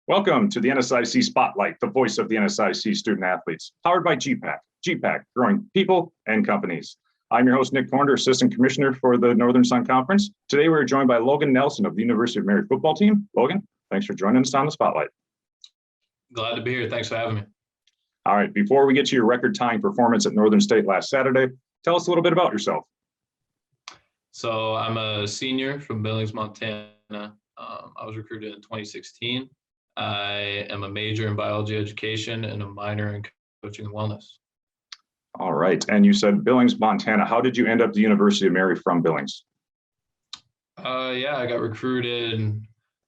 Welcome to the NSIC Spotlight, the voice of the NSIC student athletes, powered by gpac. gpac, growing people and companies. I'm your host, Nick Cornder, Assistant Commissioner for the Northern Sun Conference. Today, we're joined by Logan Nelson of the University of Mary football team. Logan, thanks for joining us on the Spotlight. Glad to be here. Thanks for having me. All right, before we get to your record-tying performance at Northern State last Saturday, tell us a little bit about yourself. So I'm a senior from Billings, Montana. I was recruited in 2016. I am a major in biology education and a minor in coaching and wellness. All right, and you said Billings, Montana. How did you end up at the University of Mary from Billings? I got recruited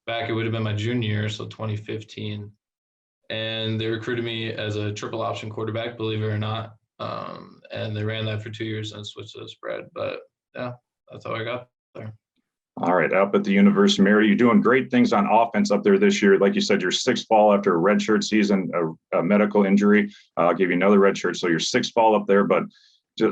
back, it would have been my junior year, so 2015. And they recruited me as a triple option quarterback, believe it or not. And they ran that for 2 years and switched to the spread. But yeah, that's how I got there. All right, up at the University of Mary, you're doing great things on offense up there this year. Like you said, your sixth fall after a redshirt season, a medical injury, gave you another redshirt. So your sixth fall up there. But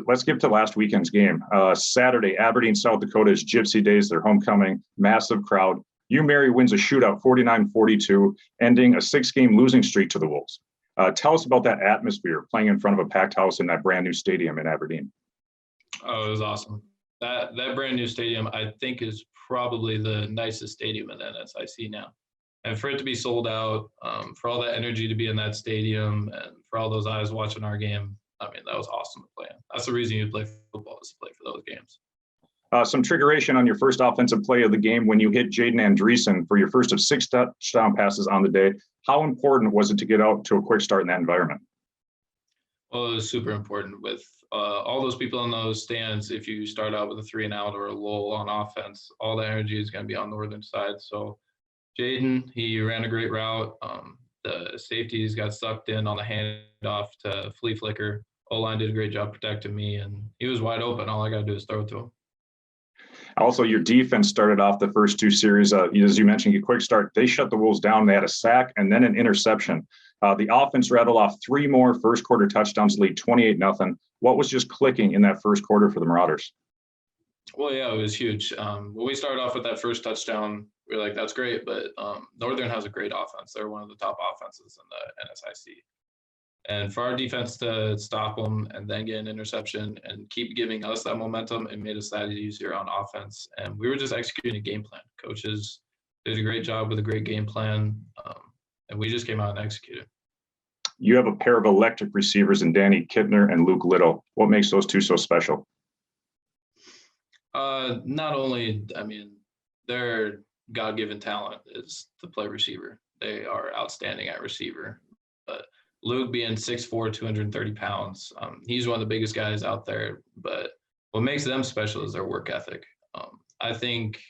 let's get to last weekend's game. Saturday, Aberdeen, South Dakota is Gypsy Days, their homecoming, massive crowd. Mary wins a shootout, 49-42, ending a six-game losing streak to the Wolves. Tell us about that atmosphere, playing in front of a packed house in that brand new stadium in Aberdeen. Oh, it was awesome. That brand new stadium, I think, is probably the nicest stadium in the NSIC now. And for it to be sold out, for all that energy to be in that stadium, and for all those eyes watching our game, I mean, that was awesome to play in. That's the reason you play football, is to play for those games. Some triggeration on your first offensive play of the game when you hit Jaden Andreessen for your first of 6 touchdown passes on the day. How important was it to get out to a quick start in that environment? Well, it was super important with all those people in those stands. If you start out with a 3-and-out or a lull on offense, all the energy is going to be on Northern side. So Jaden, he ran a great route. The safeties got sucked in on the handoff to flea flicker. O-line did a great job protecting me, and he was wide open. All I got to do is throw it to him. Also, your defense started off the first 2 series. As you mentioned, a quick start. They shut the Wolves down. They had a sack and then an interception. The offense rattled off 3 more first quarter touchdowns, lead 28-0. What was just clicking in that first quarter for the Marauders? Well, yeah, it was huge. When we started off with that first touchdown, we were like, that's great, but Northern has a great offense. They're one of the top offenses in the NSIC. And for our defense to stop them and then get an interception and keep giving us that momentum, it made us that easier on offense. And we were just executing a game plan. Coaches did a great job with a great game plan, and we just came out and executed. You have a pair of electric receivers in Danny Kittner and Luke Little. What makes those two so special? Not only, I mean, their God-given talent is to play receiver. They are outstanding at receiver. But Luke being 6'4", 230 pounds, he's one of the biggest guys out there. But what makes them special is their work ethic. I think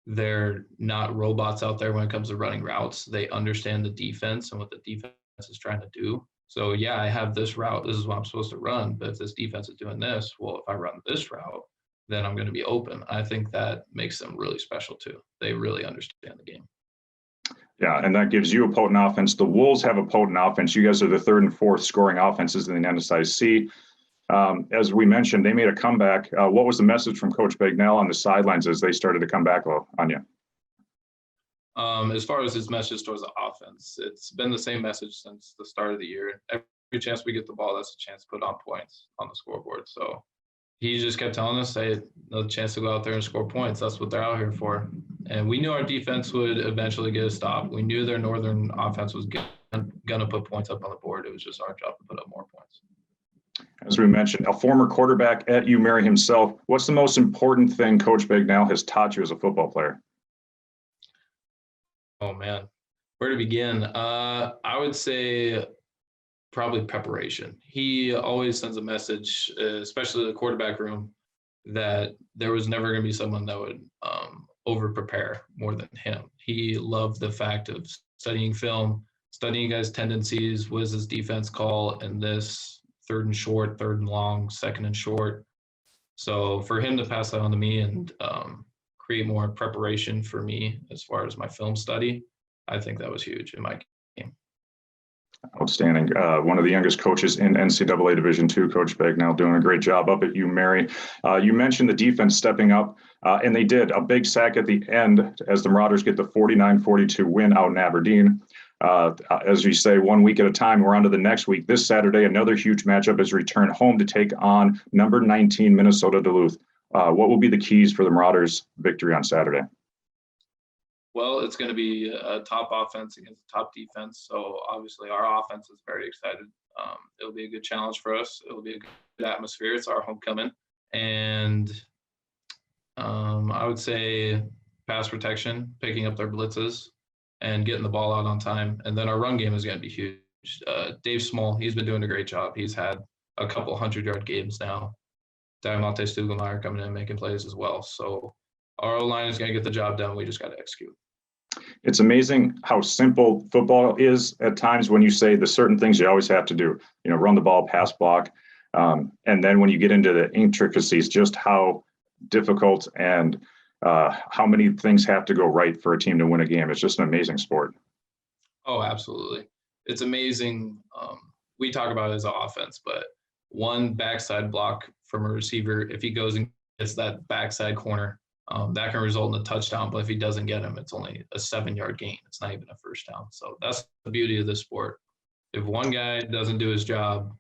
they're not robots out there when it comes to running routes. They understand the defense and what the defense is trying to do. So, yeah, I have this route. This is what I'm supposed to run. But if this defense is doing this, well, if I run this route, then I'm going to be open. I think that makes them really special, too. They really understand the game. Yeah, and that gives you a potent offense. The Wolves have a potent offense. You guys are the 3rd and 4th scoring offenses in the NSIC. As we mentioned, they made a comeback. What was the message from Coach Bagnell on the sidelines as they started to come back on you? As far as his message towards the offense, it's been the same message since the start of the year. Every chance we get the ball, that's a chance to put on points on the scoreboard. So he just kept telling us, hey, another chance to go out there and score points. That's what they're out here for. And we knew our defense would eventually get a stop. We knew their Northern offense was going to put points up on the board. It was just our job to put up more points. As we mentioned, a former quarterback at Mary himself, what's the most important thing Coach Bagnell has taught you as a football player? Oh, man. Where to begin? I would say probably preparation. He always sends a message, especially the quarterback room, that there was never going to be someone that would over-prepare more than him. He loved the fact of studying film, studying guys' tendencies, what does his defense call in this 3rd and short, 3rd and long, 2nd and short. So for him to pass that on to me and create more preparation for me as far as my film study, I think that was huge in my game. Outstanding. One of the youngest coaches in NCAA Division II, Coach Bagnell, doing a great job up at Mary. You mentioned the defense stepping up, and they did. A big sack at the end as the Marauders get the 49-42 win out in Aberdeen. As we say, 1 week at a time, we're on to the next week. This Saturday, another huge matchup is return home to take on number 19 Minnesota Duluth. What will be the keys for the Marauders' victory on Saturday? Well, it's going to be a top offense against a top defense. So obviously our offense is very excited. It'll be a good challenge for us. It'll be a good atmosphere. It's our homecoming. And I would say pass protection, picking up their blitzes and getting the ball out on time. And then our run game is going to be huge. Dave Small, he's been doing a great job. He's had a couple 100-yard games now. Diamante Stugelmeyer coming in making plays as well. So our O-line is going to get the job done. We just got to execute. It's amazing how simple football is at times when you say the certain things you always have to do, run the ball, pass block. And then when you get into the intricacies, just how difficult and how many things have to go right for a team to win a game. It's just an amazing sport. Oh, absolutely. It's amazing. We talk about it as an offense, but one backside block from a receiver, if he goes and gets that backside corner, that can result in a touchdown. But if he doesn't get him, it's only a 7-yard gain. It's not even a first down. So that's the beauty of this sport. If one guy doesn't do his job,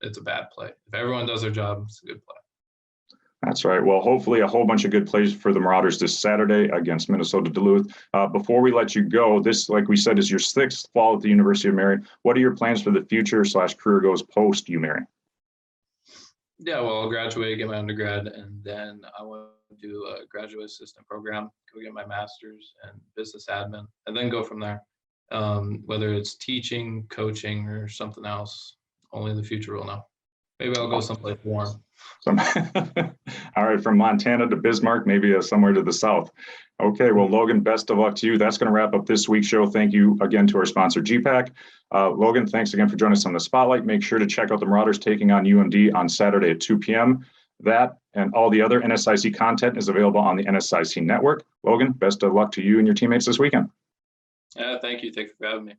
it's a bad play. If everyone does their job, it's a good play. That's right. Well, hopefully a whole bunch of good plays for the Marauders this Saturday against Minnesota Duluth. Before we let you go, this, like we said, is your 6th fall at the University of Mary. What are your plans for the future / career goals post UMary? Yeah, well, I'll graduate, get my undergrad, and then I want to do a graduate assistant program, go get my master's in business admin, and then go from there. Whether it's teaching, coaching, or something else, only the future will know. Maybe I'll go someplace warm. All right, from Montana to Bismarck, maybe somewhere to the south. Okay, well, Logan, best of luck to you. That's going to wrap up this week's show. Thank you again to our sponsor, gpac. Logan, thanks again for joining us on the Spotlight. Make sure to check out the Marauders taking on UMD on Saturday at 2 p.m. That and all the other NSIC content is available on the NSIC network. Logan, best of luck to you and your teammates this weekend. Thank you. Thanks for having me.